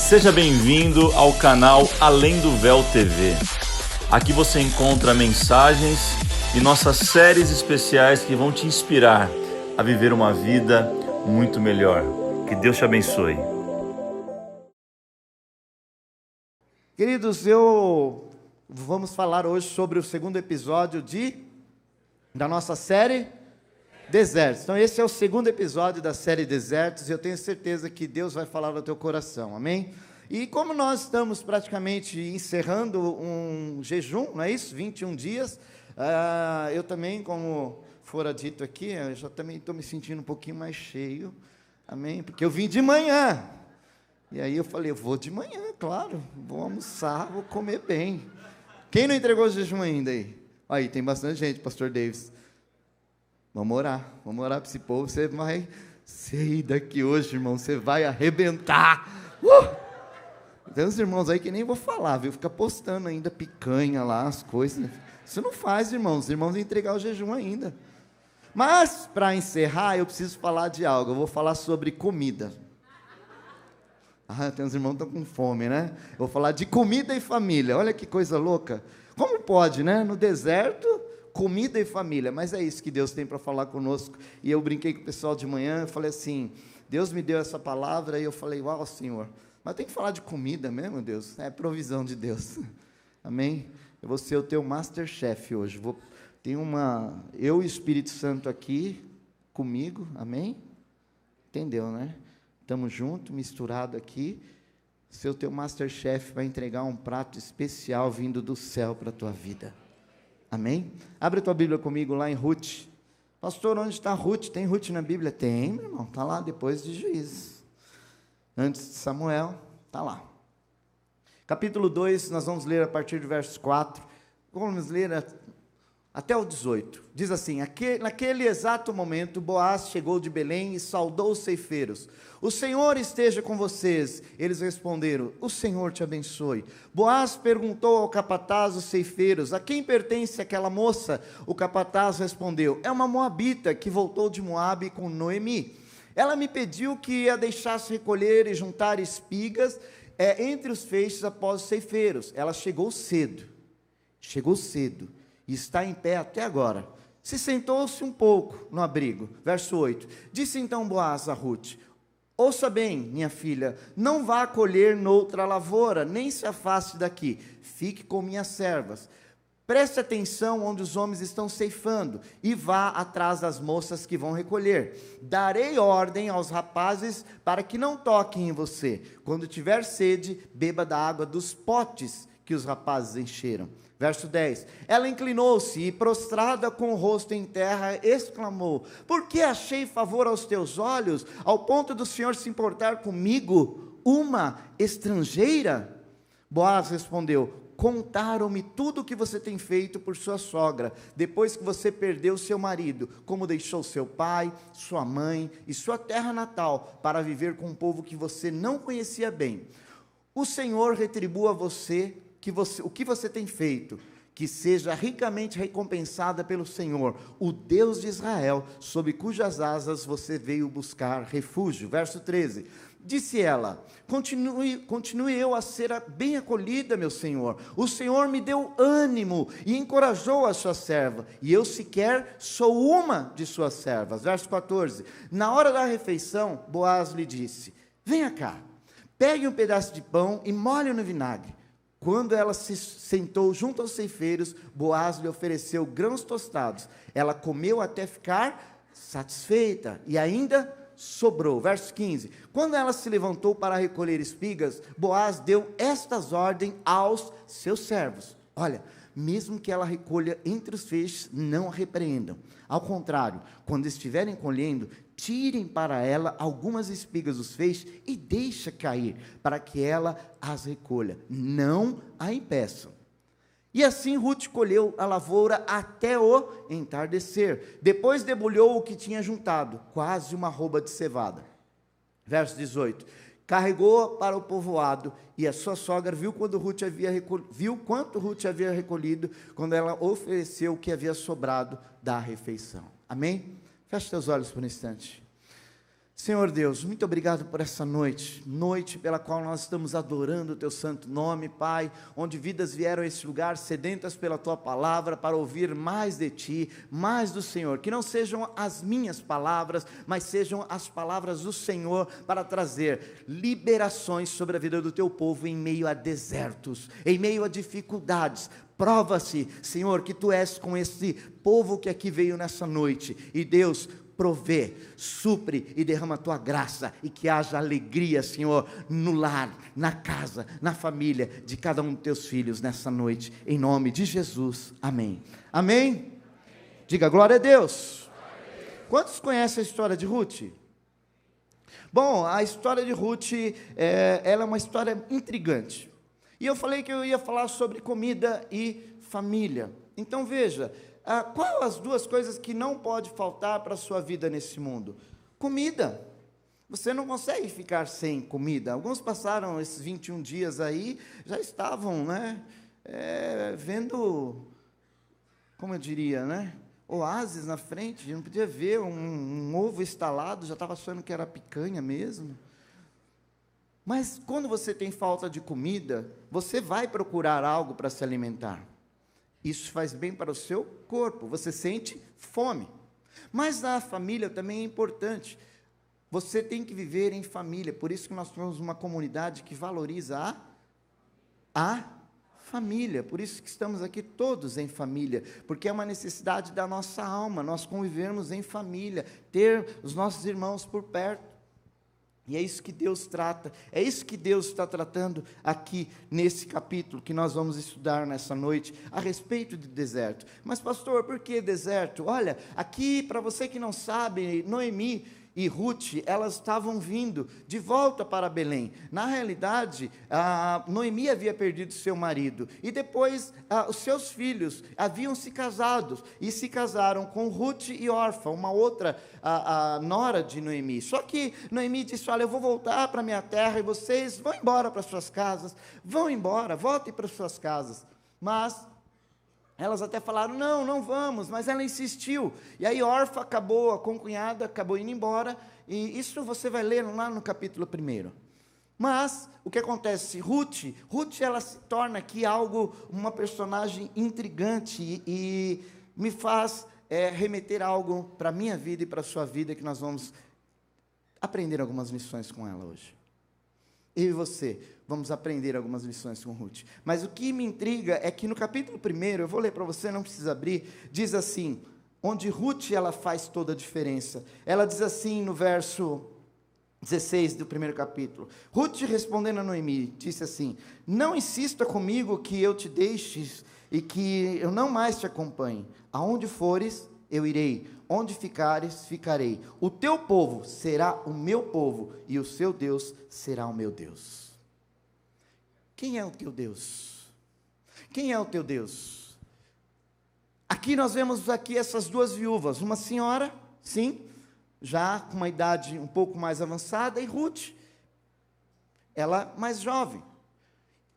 Seja bem-vindo ao canal Além do Véu TV. Aqui você encontra mensagens e nossas séries especiais que vão te inspirar a viver uma vida muito melhor. Que Deus te abençoe. Queridos, vamos falar hoje sobre o segundo episódio da nossa série Desertos. Então esse é o segundo episódio da série Desertos e eu tenho certeza que Deus vai falar no teu coração, amém? E como nós estamos praticamente encerrando um jejum, não é isso? 21 dias, eu também, como fora dito aqui, eu já também estou me sentindo um pouquinho mais cheio, amém? Porque eu vim de manhã, e aí eu falei, eu vou de manhã, claro, vou almoçar, vou comer bem. Quem não entregou o jejum ainda aí? Aí, tem bastante gente, pastor Davis. Vamos orar para esse povo, você vai sair daqui hoje, irmão, você vai arrebentar. Tem uns irmãos aí que nem vou falar, viu? Fica postando ainda picanha lá, as coisas. Isso não faz, irmãos, os irmãos vão entregar o jejum ainda. Mas, para encerrar, eu preciso falar de algo, eu vou falar sobre comida. Tem uns irmãos que estão com fome, né? Eu vou falar de comida e família, olha que coisa louca. Como pode, né? No deserto, comida e família, mas é isso que Deus tem para falar conosco. E eu brinquei com o pessoal de manhã, eu falei assim, Deus me deu essa palavra, e eu falei, uau, Senhor, mas tem que falar de comida mesmo, Deus? É provisão de Deus, amém? Eu vou ser o teu Masterchef hoje, eu e o Espírito Santo aqui, comigo, amém? Entendeu, né? Estamos juntos, misturados aqui, ser o teu Masterchef vai entregar um prato especial vindo do céu para a tua vida. Amém? Abre a tua Bíblia comigo lá em Ruth. Pastor, onde está Ruth? Tem Ruth na Bíblia? Tem, meu irmão. Está lá depois de Juízes. Antes de Samuel, está lá. Capítulo 2, nós vamos ler a partir do verso 4. Vamos ler até o 18. Diz assim, naquele exato momento, Boaz chegou de Belém e saudou os ceifeiros. O Senhor esteja com vocês. Eles responderam, o Senhor te abençoe. Boaz perguntou ao capataz dos ceifeiros, a quem pertence aquela moça? O capataz respondeu, é uma moabita que voltou de Moabe com Noemi. Ela me pediu que a deixasse recolher e juntar espigas entre os feixes após os ceifeiros. Ela chegou cedo, e está em pé até agora. Se sentou-se um pouco no abrigo. Verso 8. Disse então Boaz a Ruth, ouça bem, minha filha, não vá colher noutra lavoura, nem se afaste daqui, fique com minhas servas. Preste atenção onde os homens estão ceifando, e vá atrás das moças que vão recolher. Darei ordem aos rapazes para que não toquem em você. Quando tiver sede, beba da água dos potes que os rapazes encheram. Verso 10, ela inclinou-se e prostrada com o rosto em terra, exclamou, por que achei favor aos teus olhos, ao ponto do Senhor se importar comigo, uma estrangeira? Boaz respondeu, contaram-me tudo o que você tem feito por sua sogra, depois que você perdeu seu marido, como deixou seu pai, sua mãe e sua terra natal, para viver com um povo que você não conhecia bem. O Senhor retribua a você o que você tem feito, que seja ricamente recompensada pelo Senhor, o Deus de Israel, sob cujas asas você veio buscar refúgio. Verso 13, disse ela, continue eu a ser bem acolhida, meu Senhor, o Senhor me deu ânimo e encorajou a sua serva, e eu sequer sou uma de suas servas. Verso 14, na hora da refeição, Boaz lhe disse, venha cá, pegue um pedaço de pão e molhe no vinagre. Quando ela se sentou junto aos ceifeiros, Boaz lhe ofereceu grãos tostados. Ela comeu até ficar satisfeita e ainda sobrou. Verso 15. Quando ela se levantou para recolher espigas, Boaz deu estas ordens aos seus servos. Olha, mesmo que ela recolha entre os feixes, não a repreendam. Ao contrário, quando estiverem colhendo, tirem para ela algumas espigas dos feixes e deixa cair, para que ela as recolha. Não a impeçam. E assim Ruth colheu a lavoura até o entardecer. Depois debulhou o que tinha juntado, quase uma arroba de cevada. Verso 18. Carregou para o povoado, e a sua sogra viu quanto Ruth havia recolhido, quando ela ofereceu o que havia sobrado da refeição. Amém? Feche teus olhos por um instante. Senhor Deus, muito obrigado por essa noite, noite pela qual nós estamos adorando o Teu santo nome, Pai, onde vidas vieram a esse lugar sedentas pela Tua palavra, para ouvir mais de Ti, mais do Senhor, que não sejam as minhas palavras, mas sejam as palavras do Senhor, para trazer liberações sobre a vida do Teu povo, em meio a desertos, em meio a dificuldades. Prova-se, Senhor, que Tu és com esse povo que aqui veio nessa noite, e Deus, provê, supre e derrama a Tua graça, e que haja alegria, Senhor, no lar, na casa, na família de cada um dos Teus filhos nessa noite, em nome de Jesus, amém. Amém? Diga glória a Deus. Quantos conhecem a história de Ruth? Bom, a história de Ruth, ela é uma história intrigante, e eu falei que eu ia falar sobre comida e família. Então veja, qual as duas coisas que não pode faltar para a sua vida nesse mundo? Comida. Você não consegue ficar sem comida. Alguns passaram esses 21 dias aí, já estavam, vendo, como eu diria, oásis na frente, não podia ver um ovo estalado, já estava achando que era picanha mesmo. Mas quando você tem falta de comida, você vai procurar algo para se alimentar. Isso faz bem para o seu corpo, você sente fome. Mas a família também é importante. Você tem que viver em família, por isso que nós temos uma comunidade que valoriza a família. Por isso que estamos aqui todos em família, porque é uma necessidade da nossa alma, nós convivermos em família, ter os nossos irmãos por perto. E é isso que Deus trata, é isso que Deus está tratando aqui nesse capítulo que nós vamos estudar nessa noite, a respeito do deserto. Mas pastor, por que deserto? Olha, aqui para você que não sabe, Noemi e Ruth, elas estavam vindo de volta para Belém. Na realidade, Noemi havia perdido seu marido, e depois os seus filhos haviam se casado, e se casaram com Ruth e Orfa, uma outra nora de Noemi. Só que Noemi disse, olha, eu vou voltar para minha terra, e vocês vão embora para suas casas, vão embora, voltem para suas casas. Mas elas até falaram, não vamos, mas ela insistiu, e aí Orfa acabou, a concunhada acabou indo embora, e isso você vai ler lá no capítulo 1. Mas, o que acontece? Ruth ela se torna aqui uma personagem intrigante, e me faz remeter algo para a minha vida e para a sua vida, que nós vamos aprender algumas lições com ela hoje. Eu e você vamos aprender algumas lições com Ruth. Mas o que me intriga é que no capítulo 1, eu vou ler para você, não precisa abrir, diz assim, onde Ruth ela faz toda a diferença. Ela diz assim no verso 16 do 1º capítulo. Ruth respondendo a Noemi, disse assim, não insista comigo que eu te deixe e que eu não mais te acompanhe. Aonde fores, eu irei. Onde ficares, ficarei. O teu povo será o meu povo, e o seu Deus será o meu Deus. Quem é o teu Deus? Quem é o teu Deus? Aqui nós vemos essas duas viúvas, uma senhora, sim, já com uma idade um pouco mais avançada, e Ruth, ela mais jovem.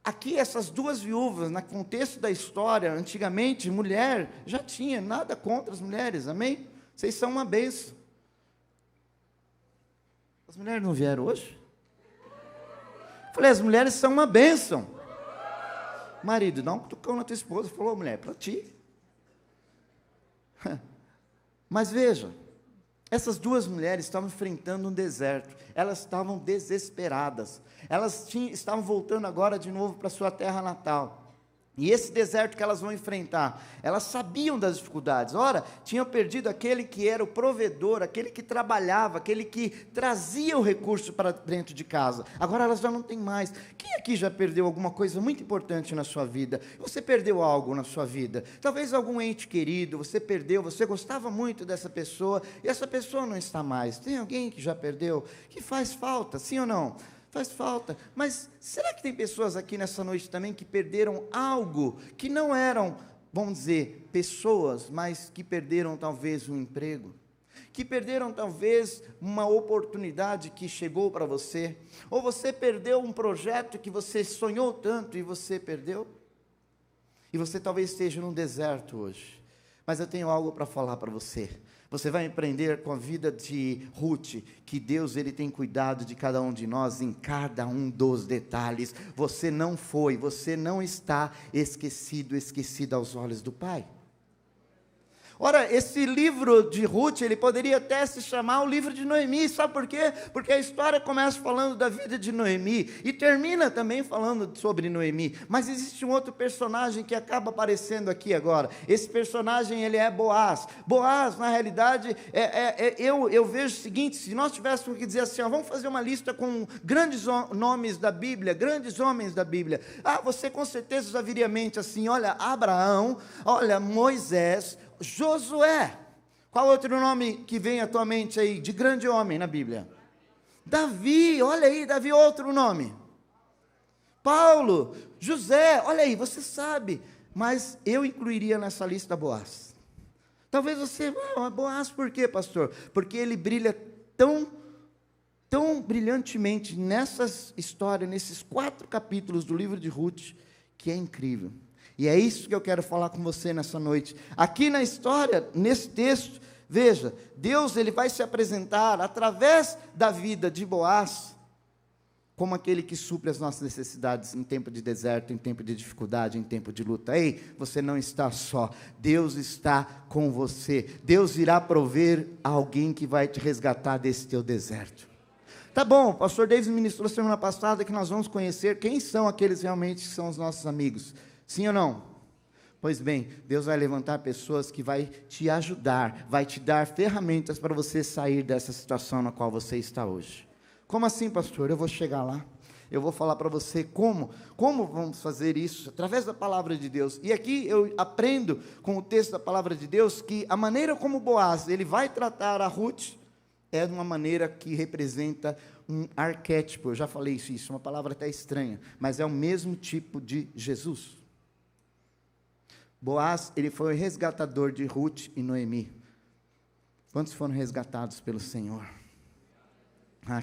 Aqui essas duas viúvas, no contexto da história, antigamente, mulher já tinha, nada contra as mulheres, amém? Vocês são uma bênção. As mulheres não vieram hoje? Falei, as mulheres são uma bênção. Marido, dá um cutucão na tua esposa. Falou, mulher, para ti. Mas veja, essas duas mulheres estavam enfrentando um deserto. Elas estavam desesperadas. Elas estavam voltando agora de novo para sua terra natal. E esse deserto que elas vão enfrentar, elas sabiam das dificuldades. Ora, tinham perdido aquele que era o provedor, aquele que trabalhava, aquele que trazia o recurso para dentro de casa. Agora elas já não têm mais. Quem aqui já perdeu alguma coisa muito importante na sua vida? Você perdeu algo na sua vida? Talvez algum ente querido, você perdeu, você gostava muito dessa pessoa, e essa pessoa não está mais. Tem alguém que já perdeu? Que faz falta, sim ou não? Faz falta, mas será que tem pessoas aqui nessa noite também que perderam algo, que não eram, vamos dizer, pessoas, mas que perderam talvez um emprego, que perderam talvez uma oportunidade que chegou para você, ou você perdeu um projeto que você sonhou tanto e você perdeu? E você talvez esteja num deserto hoje, mas eu tenho algo para falar para você. Você vai aprender com a vida de Ruth, que Deus ele tem cuidado de cada um de nós em cada um dos detalhes. Você não está esquecida aos olhos do Pai. Ora, esse livro de Ruth, ele poderia até se chamar o livro de Noemi, sabe por quê? Porque a história começa falando da vida de Noemi, e termina também falando sobre Noemi, mas existe um outro personagem que acaba aparecendo aqui agora. Esse personagem, ele é Boaz. Boaz, na realidade, eu vejo o seguinte: se nós tivéssemos que dizer assim, ó, vamos fazer uma lista com grandes nomes da Bíblia, grandes homens da Bíblia, você com certeza já viria à mente assim, olha, Abraão, olha, Moisés, Josué. Qual outro nome que vem à tua mente aí, de grande homem na Bíblia? Davi, olha aí, Davi, outro nome. Paulo, José, olha aí, você sabe, mas eu incluiria nessa lista Boaz. Talvez você, Boaz por quê, pastor? Porque ele brilha tão brilhantemente nessa história, nesses 4 capítulos do livro de Ruth, que é incrível. E é isso que eu quero falar com você nessa noite. Aqui na história, nesse texto, veja, Deus ele vai se apresentar através da vida de Boaz, como aquele que supre as nossas necessidades em tempo de deserto, em tempo de dificuldade, em tempo de luta. Ei, você não está só, Deus está com você. Deus irá prover alguém que vai te resgatar desse teu deserto. Tá bom, o pastor Davis ministrou semana passada que nós vamos conhecer quem são aqueles realmente que são os nossos amigos. Sim ou não? Pois bem, Deus vai levantar pessoas que vai te ajudar, vai te dar ferramentas para você sair dessa situação na qual você está hoje. Como assim, pastor? Eu vou chegar lá, eu vou falar para você como vamos fazer isso, através da palavra de Deus. E aqui eu aprendo com o texto da palavra de Deus, que a maneira como Boaz, ele vai tratar a Ruth, é de uma maneira que representa um arquétipo. Eu já falei isso, uma palavra até estranha, mas é o mesmo tipo de Jesus. Boaz, ele foi o resgatador de Ruth e Noemi. Quantos foram resgatados pelo Senhor?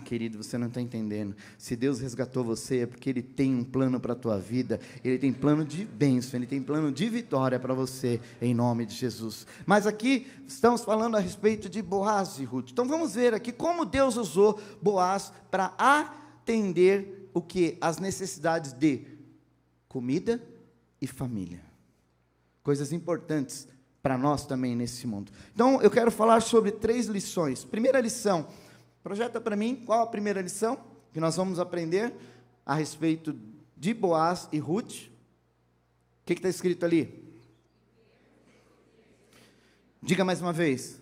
Querido, você não está entendendo. Se Deus resgatou você, é porque Ele tem um plano para a tua vida. Ele tem plano de bênção, Ele tem plano de vitória para você, em nome de Jesus. Mas aqui, estamos falando a respeito de Boaz e Ruth. Então vamos ver aqui como Deus usou Boaz para atender o que? As necessidades de comida e família. Coisas importantes para nós também nesse mundo. Então, eu quero falar sobre 3 lições. Primeira lição, projeta para mim, qual a primeira lição que nós vamos aprender a respeito de Boaz e Ruth? O que está escrito ali? Diga mais uma vez.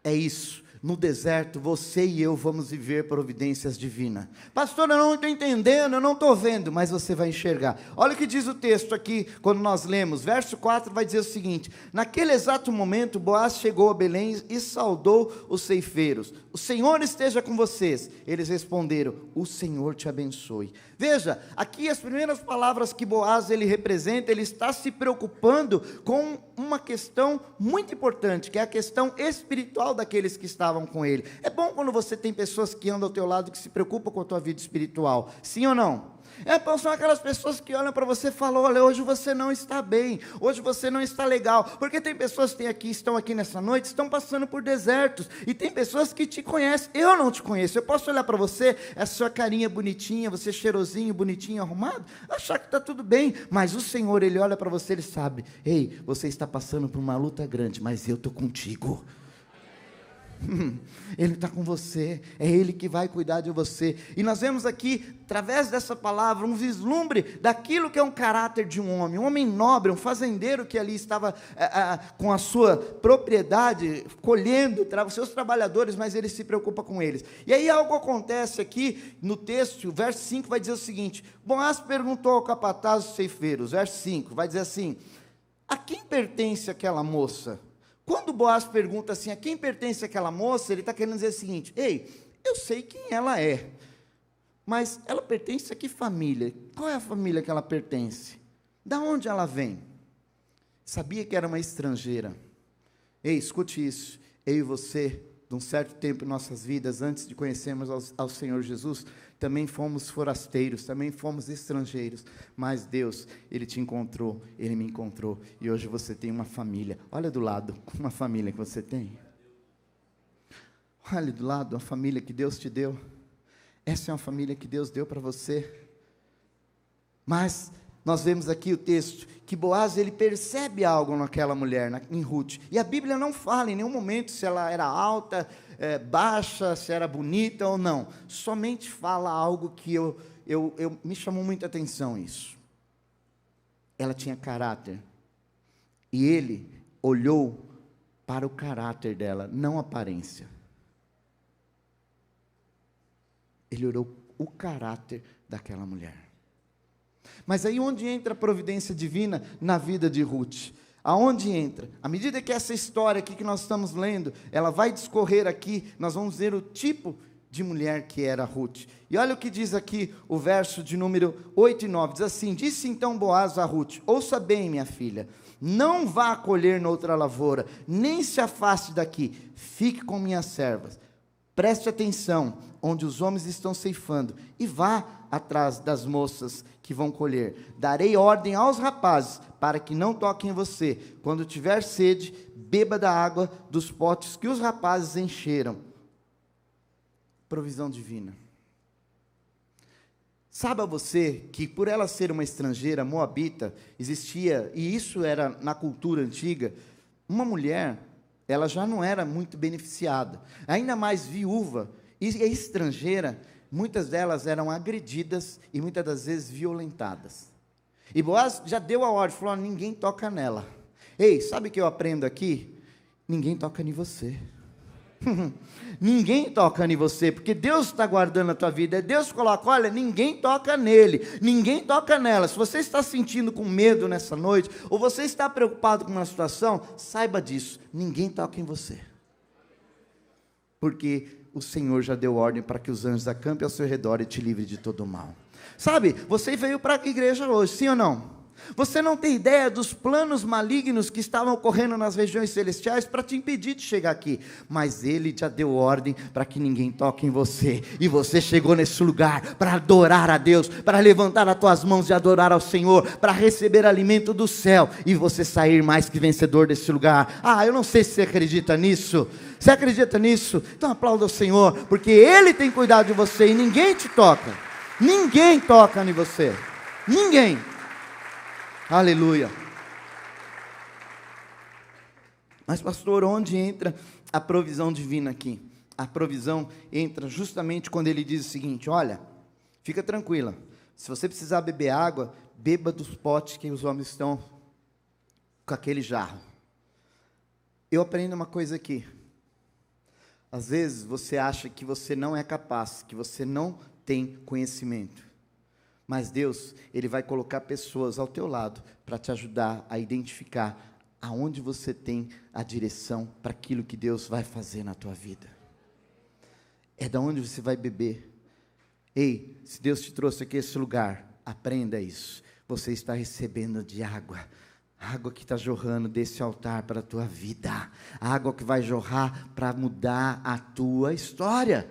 É isso. No deserto, você e eu vamos viver providências divinas. Pastor, eu não estou entendendo, eu não estou vendo, mas você vai enxergar. Olha o que diz o texto aqui, quando nós lemos, verso 4 vai dizer o seguinte: naquele exato momento, Boaz chegou a Belém e saudou os ceifeiros. O Senhor esteja com vocês. Eles responderam: o Senhor te abençoe. Veja, aqui as primeiras palavras que Boaz ele representa, ele está se preocupando com uma questão muito importante, que é a questão espiritual daqueles que estavam com ele. É bom quando você tem pessoas que andam ao teu lado, que se preocupam com a tua vida espiritual, sim ou não? São aquelas pessoas que olham para você e falam: olha, hoje você não está bem, hoje você não está legal, porque tem pessoas que estão aqui nessa noite, estão passando por desertos, e tem pessoas que te conhecem, eu não te conheço, eu posso olhar para você, a sua carinha bonitinha, você cheirosinho, bonitinho, arrumado, achar que está tudo bem, mas o Senhor, Ele olha para você, Ele sabe: ei, você está passando por uma luta grande, mas eu estou contigo. Ele está com você, é Ele que vai cuidar de você. E nós vemos aqui, através dessa palavra, um vislumbre daquilo que é um caráter de um homem nobre, um fazendeiro que ali estava com a sua propriedade, colhendo os seus trabalhadores, mas ele se preocupa com eles. E aí algo acontece aqui no texto, o verso 5 vai dizer o seguinte: Boaz perguntou ao capataz dos ceifeiros, verso 5, vai dizer assim: a quem pertence aquela moça? Quando Boaz pergunta assim, a quem pertence aquela moça, ele está querendo dizer o seguinte: ei, eu sei quem ela é, mas ela pertence a que família? Qual é a família que ela pertence? Da onde ela vem? Sabia que era uma estrangeira. Ei, escute isso, eu e você de um certo tempo em nossas vidas, antes de conhecermos ao Senhor Jesus, também fomos forasteiros, também fomos estrangeiros, mas Deus, Ele te encontrou, Ele me encontrou, e hoje você tem uma família. Olha do lado, uma família que você tem. Olha do lado, a família que Deus te deu. Essa é uma família que Deus deu para você. Mas nós vemos aqui o texto, que Boaz, ele percebe algo naquela mulher, em Ruth, e a Bíblia não fala em nenhum momento se ela era alta, baixa, se era bonita ou não, somente fala algo que me chamou muita atenção isso. Ela tinha caráter, e ele olhou para o caráter dela, não a aparência. Ele olhou o caráter daquela mulher. Mas aí onde entra a providência divina na vida de Ruth? Aonde entra? À medida que essa história aqui que nós estamos lendo, ela vai discorrer aqui, nós vamos ver o tipo de mulher que era Ruth. E olha o que diz aqui o verso de número 8 e 9, diz assim: disse então Boaz a Ruth: ouça bem, minha filha, não vá colher noutra lavoura, nem se afaste daqui, fique com minhas servas. Preste atenção onde os homens estão ceifando e vá atrás das moças que vão colher. Darei ordem aos rapazes para que não toquem em você. Quando tiver sede, beba da água dos potes que os rapazes encheram. Provisão divina. Saiba você que por ela ser uma estrangeira moabita, existia, e isso era na cultura antiga, uma mulher, ela já não era muito beneficiada, ainda mais viúva e estrangeira, muitas delas eram agredidas e muitas das vezes violentadas. E Boaz já deu a ordem, falou: ninguém toca nela. Ei, sabe o que eu aprendo aqui? Ninguém toca em você. Ninguém toca em você, porque Deus está guardando a tua vida. Deus coloca: olha, ninguém toca nele, ninguém toca nela. Se você está sentindo com medo nessa noite, ou você está preocupado com uma situação, saiba disso, ninguém toca em você, porque o Senhor já deu ordem para que os anjos acampem ao seu redor e te livre de todo o mal. Sabe, você veio para a igreja hoje, sim ou não? Você não tem ideia dos planos malignos que estavam ocorrendo nas regiões celestiais para te impedir de chegar aqui, mas Ele já deu ordem para que ninguém toque em você, e você chegou nesse lugar para adorar a Deus, para levantar as tuas mãos e adorar ao Senhor, para receber alimento do céu, e você sair mais que vencedor desse lugar. Eu não sei se você acredita nisso. Você acredita nisso? Então aplauda o Senhor, porque Ele tem cuidado de você, e ninguém te toca, ninguém toca em você, ninguém. Aleluia. Mas pastor, onde entra a provisão divina aqui? A provisão entra justamente quando ele diz o seguinte: olha, fica tranquila, se você precisar beber água, beba dos potes que os homens estão com aquele jarro. Eu aprendo uma coisa aqui. Às vezes você acha que você não é capaz, que você não tem conhecimento. Mas Deus, Ele vai colocar pessoas ao teu lado para te ajudar a identificar aonde você tem a direção para aquilo que Deus vai fazer na tua vida. É da onde você vai beber. Ei, se Deus te trouxe aqui a esse lugar, aprenda isso. Você está recebendo de água. Água que está jorrando desse altar para a tua vida. Água que vai jorrar para mudar a tua história.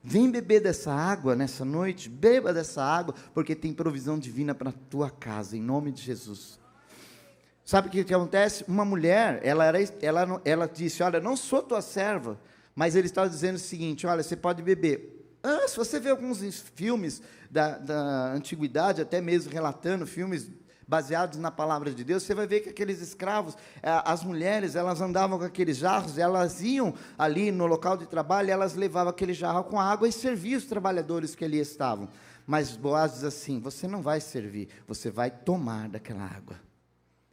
Vem beber dessa água nessa noite, beba dessa água, porque tem provisão divina para a tua casa, em nome de Jesus. Sabe o que acontece? Uma mulher, ela disse: olha, não sou tua serva, mas ele estava dizendo o seguinte: olha, você pode beber. Se você vê alguns filmes da antiguidade, até mesmo relatando filmes baseados na palavra de Deus, você vai ver que aqueles escravos, as mulheres, elas andavam com aqueles jarros, elas iam ali no local de trabalho, elas levavam aquele jarro com água e serviam os trabalhadores que ali estavam. Mas Boaz diz assim: você não vai servir, você vai tomar daquela água.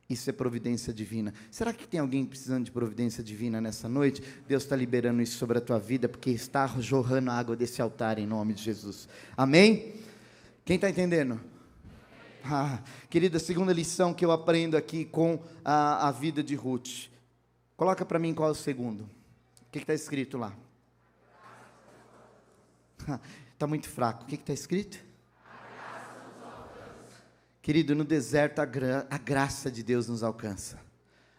Isso é providência divina. Será que tem alguém precisando de providência divina nessa noite? Deus está liberando isso sobre a tua vida, porque está jorrando a água desse altar em nome de Jesus. Amém? Quem está entendendo? Querida, a segunda lição que eu aprendo aqui com a vida de Ruth. Coloca para mim qual é o segundo. O que está escrito lá? Está muito fraco. O que está escrito? Querido, no deserto a graça de Deus nos alcança.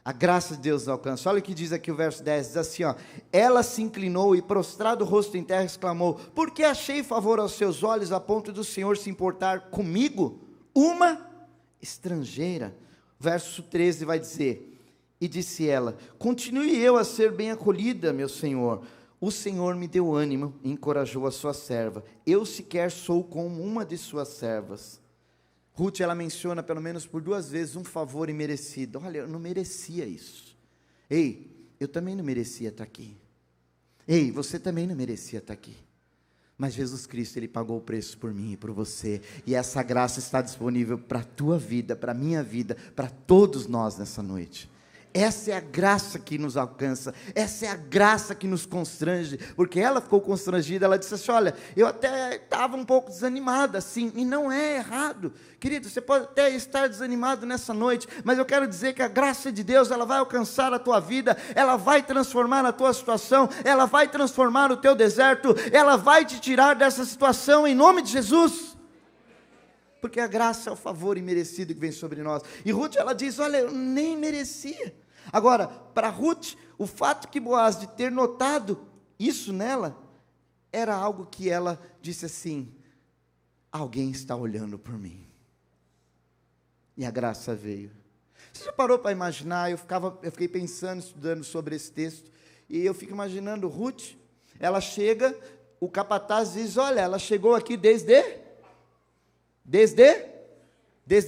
A graça de Deus alcança. Olha o que diz aqui o verso 10, diz assim, ó: ela se inclinou e prostrado o rosto em terra exclamou: por que achei favor aos seus olhos a ponto do Senhor se importar comigo, uma estrangeira? Verso 13 vai dizer: e disse ela: continue eu a ser bem acolhida, meu Senhor. O Senhor me deu ânimo e encorajou a sua serva. Eu sequer sou como uma de suas servas. Ruth, ela menciona pelo menos por 2 vezes um favor imerecido. Olha, eu não merecia isso. Ei, eu também não merecia estar aqui. Ei, você também não merecia estar aqui. Mas Jesus Cristo, Ele pagou o preço por mim e por você. E essa graça está disponível para a tua vida, para a minha vida, para todos nós nessa noite. Essa é a graça que nos alcança, essa é a graça que nos constrange, porque ela ficou constrangida, ela disse assim: olha, eu até estava um pouco desanimada, sim, e não é errado, querido, você pode até estar desanimado nessa noite, mas eu quero dizer que a graça de Deus, ela vai alcançar a tua vida, ela vai transformar a tua situação, ela vai transformar o teu deserto, ela vai te tirar dessa situação, em nome de Jesus. Porque a graça é o favor imerecido que vem sobre nós. E Ruth, ela diz: olha, eu nem merecia. Agora, para Ruth, o fato que Boaz de ter notado isso nela, era algo que ela disse assim: alguém está olhando por mim. E a graça veio. Você já parou para imaginar? Eu fiquei pensando, estudando sobre esse texto, e eu fico imaginando Ruth, ela chega, o capataz diz: olha, ela chegou aqui desde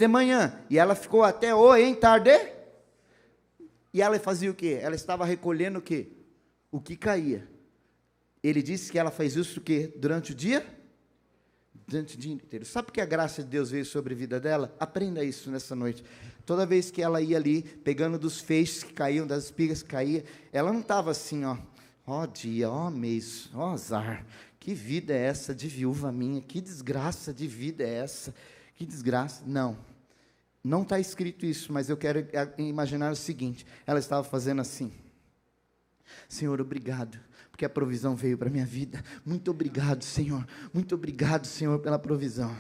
manhã, e ela ficou até tarde, e ela fazia o quê? Ela estava recolhendo o quê? O que caía. Ele disse que ela faz isso o quê? Durante o dia? Durante o dia inteiro. Sabe por que a graça de Deus veio sobre a vida dela? Aprenda isso nessa noite. Toda vez que ela ia ali, pegando dos feixes que caíam, das espigas que caíam, ela não estava assim, ó dia, ó mês, ó azar, que vida é essa de viúva minha, que desgraça de vida é essa, que desgraça. Não está escrito isso, mas eu quero imaginar o seguinte: ela estava fazendo assim: Senhor, obrigado, porque a provisão veio para a minha vida, muito obrigado, Senhor, pela provisão.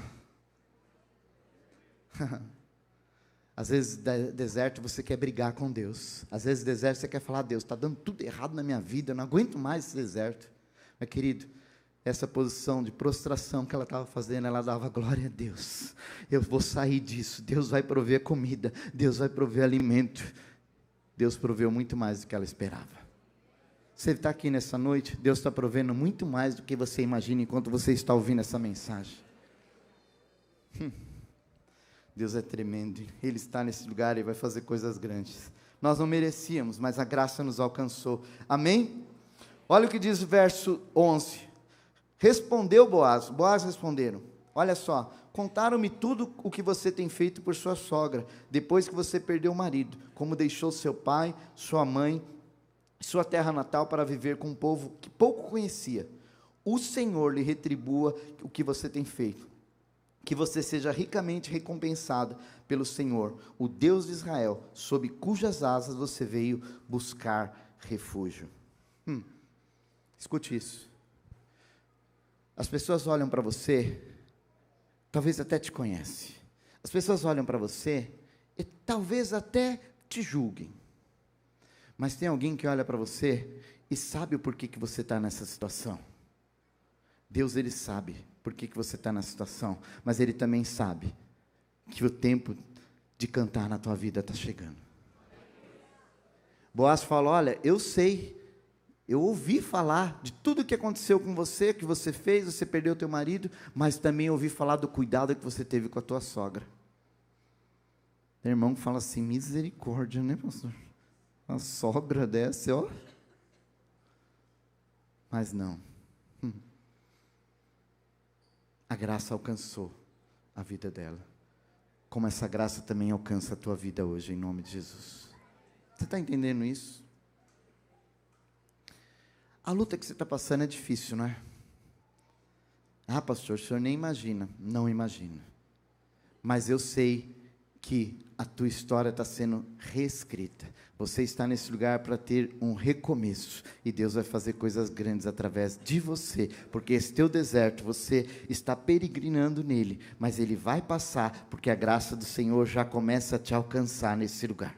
Às vezes, deserto, você quer brigar com Deus, às vezes, deserto, você quer falar: Deus, está dando tudo errado na minha vida, eu não aguento mais esse deserto. Mas, querido, essa posição de prostração que ela estava fazendo, ela dava glória a Deus. Eu vou sair disso, Deus vai prover comida, Deus vai prover alimento. Deus proveu muito mais do que ela esperava. Você está aqui nessa noite, Deus está provendo muito mais do que você imagina enquanto você está ouvindo essa mensagem. Deus é tremendo, Ele está nesse lugar e vai fazer coisas grandes. Nós não merecíamos, mas a graça nos alcançou. Amém? Olha o que diz o verso 11. Respondeu Boaz responderam: olha só, contaram-me tudo o que você tem feito por sua sogra, depois que você perdeu o marido, como deixou seu pai, sua mãe, sua terra natal para viver com um povo que pouco conhecia. O Senhor lhe retribua o que você tem feito, que você seja ricamente recompensado pelo Senhor, o Deus de Israel, sob cujas asas você veio buscar refúgio. Escute isso. As pessoas olham para você, talvez até te conhecem. As pessoas olham para você e talvez até te julguem. Mas tem alguém que olha para você e sabe o porquê que você está nessa situação. Deus, Ele sabe por que você está nessa situação, mas Ele também sabe que o tempo de cantar na tua vida está chegando. Boaz fala: olha, eu sei, eu ouvi falar de tudo o que aconteceu com você, que você fez, você perdeu o teu marido, mas também ouvi falar do cuidado que você teve com a tua sogra. Tem irmão que fala assim: misericórdia, né, pastor? Uma sogra dessa, ó. Mas não. A graça alcançou a vida dela, como essa graça também alcança a tua vida hoje, em nome de Jesus. Você está entendendo isso? A luta que você está passando é difícil, não é? Ah, pastor, o senhor nem imagina. Não imagina. Mas eu sei que a tua história está sendo reescrita. Você está nesse lugar para ter um recomeço. E Deus vai fazer coisas grandes através de você. Porque esse teu deserto, você está peregrinando nele. Mas ele vai passar, porque a graça do Senhor já começa a te alcançar nesse lugar.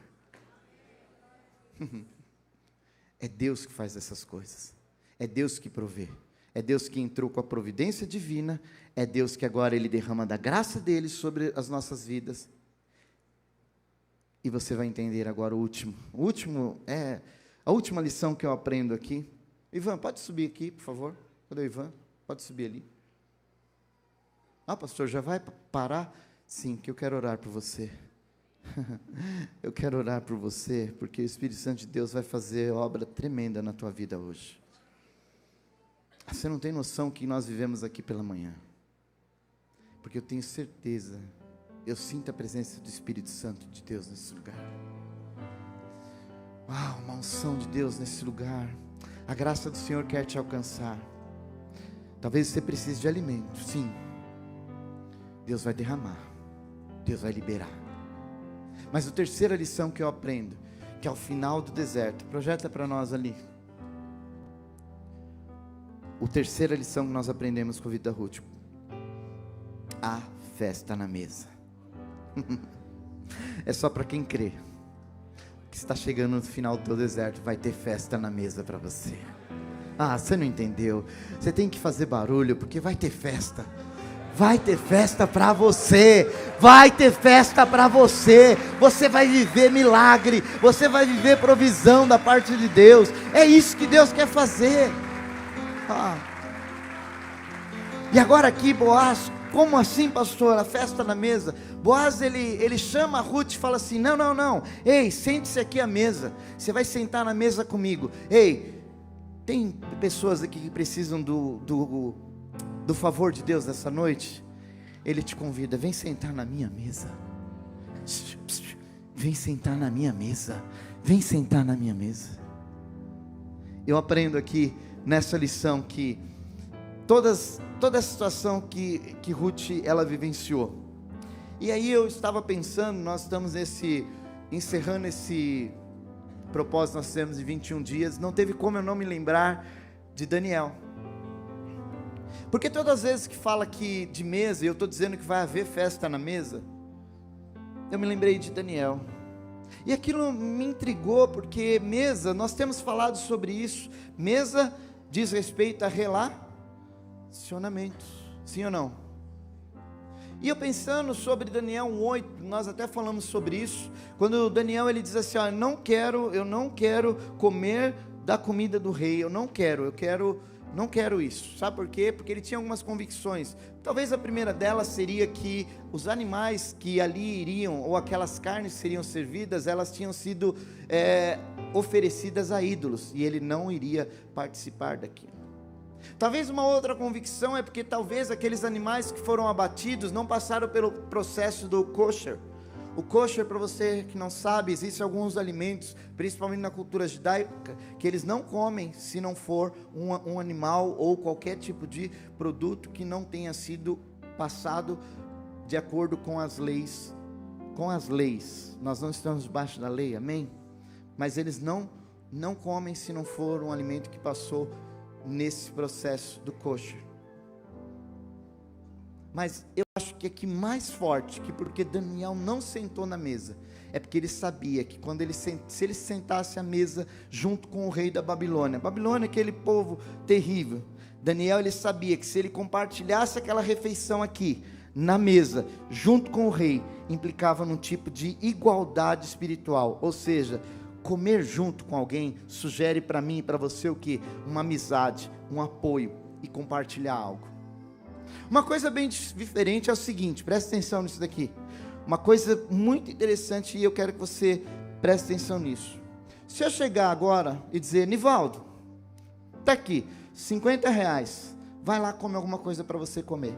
É Deus que faz essas coisas. É Deus que provê. É Deus que entrou com a providência divina. É Deus que agora Ele derrama da graça dEle sobre as nossas vidas. E você vai entender agora o último. O último é a última lição que eu aprendo aqui. Ivan, pode subir aqui, por favor? Cadê o Ivan? Pode subir ali. Ah, pastor, já vai parar? Sim, que eu quero orar por você. Eu quero orar por você, porque o Espírito Santo de Deus vai fazer obra tremenda na tua vida hoje. Você não tem noção que nós vivemos aqui pela manhã. Porque eu tenho certeza, eu sinto a presença do Espírito Santo de Deus nesse lugar. Uau, uma unção de Deus nesse lugar. A graça do Senhor quer te alcançar. Talvez você precise de alimento, sim. Deus vai derramar. Deus vai liberar. Mas a terceira lição que eu aprendo, que é ao final do deserto, projeta para nós ali. A terceira lição que nós aprendemos com a vida da Ruth: há festa na mesa. É só para quem crê que está chegando no final do teu deserto, vai ter festa na mesa para você. Ah, você não entendeu? Você tem que fazer barulho, porque vai ter festa. Vai ter festa para você. Vai ter festa para você. Você vai viver milagre. Você vai viver provisão da parte de Deus. É isso que Deus quer fazer. E agora aqui Boaz, como assim, pastor? A festa na mesa. Boaz, ele chama a Ruth e fala assim: não, ei, sente-se aqui à mesa, você vai sentar na mesa comigo. Ei, tem pessoas aqui que precisam do favor de Deus nessa noite? Ele te convida: vem sentar na minha mesa. Vem sentar na minha mesa. Vem sentar na minha mesa. Eu aprendo aqui nessa lição que toda a situação que Ruth ela vivenciou. E aí eu estava pensando, nós estamos encerrando esse propósito, nós temos de 21 dias, não teve como eu não me lembrar de Daniel. Porque todas as vezes que fala aqui de mesa, e eu estou dizendo que vai haver festa na mesa, eu me lembrei de Daniel. E aquilo me intrigou, porque mesa, nós temos falado sobre isso. Mesa diz respeito a relacionamentos, sim ou não? E eu pensando sobre Daniel 1:8, nós até falamos sobre isso, quando Daniel ele diz assim: eu não quero comer da comida do rei, eu não quero isso. Sabe por quê? Porque ele tinha algumas convicções. Talvez a primeira delas seria que os animais que ali iriam, ou aquelas carnes que seriam servidas, elas tinham sido oferecidas a ídolos, e ele não iria participar daquilo. Talvez uma outra convicção é porque talvez aqueles animais que foram abatidos não passaram pelo processo do kosher. O kosher, para você que não sabe, existem alguns alimentos, principalmente na cultura judaica, que eles não comem se não for um animal ou qualquer tipo de produto que não tenha sido passado de acordo com as leis. Nós não estamos debaixo da lei, amém? Mas eles não comem se não for um alimento que passou nesse processo do kosher. Mas eu acho que aqui mais forte, que porque Daniel não sentou na mesa, é porque ele sabia que quando se ele sentasse à mesa junto com o rei da Babilônia, aquele povo terrível, Daniel ele sabia que se ele compartilhasse aquela refeição aqui, na mesa, junto com o rei, implicava num tipo de igualdade espiritual, ou seja, comer junto com alguém sugere para mim e para você o que? Uma amizade, um apoio e compartilhar algo. Uma coisa bem diferente é o seguinte, presta atenção nisso daqui. Uma coisa muito interessante, e eu quero que você preste atenção nisso. Se eu chegar agora e dizer: Nivaldo, está aqui, R$50, vai lá comer alguma coisa para você comer.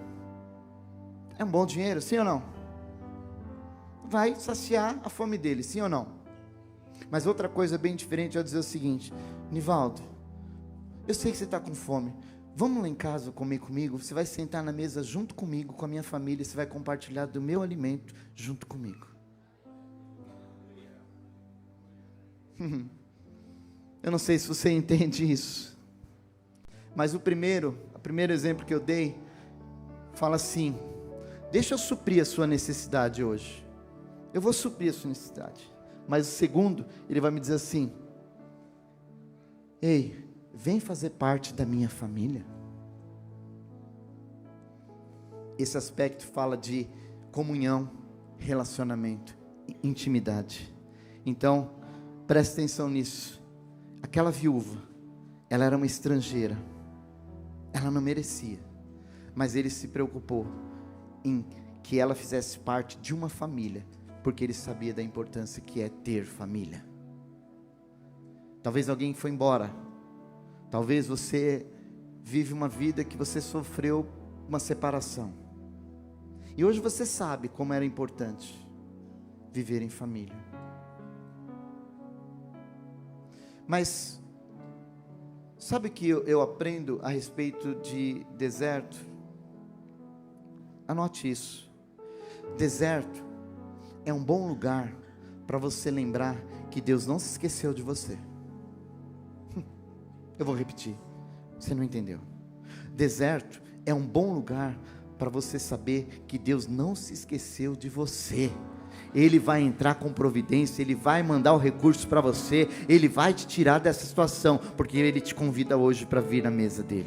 É um bom dinheiro, sim ou não? Vai saciar a fome dele, sim ou não? Mas outra coisa bem diferente é eu dizer o seguinte: Nivaldo, eu sei que você está com fome, vamos lá em casa comer comigo, você vai sentar na mesa junto comigo, com a minha família, você vai compartilhar do meu alimento junto comigo. Eu não sei se você entende isso, mas o primeiro exemplo que eu dei, fala assim: deixa eu suprir a sua necessidade hoje, eu vou suprir a sua necessidade. Mas o segundo, ele vai me dizer assim: Ei, vem fazer parte da minha família. Esse aspecto fala de comunhão, relacionamento, intimidade. Então, preste atenção nisso. Aquela viúva, ela era uma estrangeira. Ela não merecia. Mas ele se preocupou em que ela fizesse parte de uma família, porque ele sabia da importância que é ter família. Talvez alguém foi embora. Talvez você vive uma vida que você sofreu uma separação. E hoje você sabe como era importante viver em família. Mas sabe o que eu aprendo a respeito de deserto? Anote isso. Deserto é um bom lugar para você lembrar que Deus não se esqueceu de você. Eu vou repetir, você não entendeu. Deserto é um bom lugar para você saber que Deus não se esqueceu de você. Ele vai entrar com providência, Ele vai mandar o recurso para você, Ele vai te tirar dessa situação, porque Ele te convida hoje para vir à mesa dEle.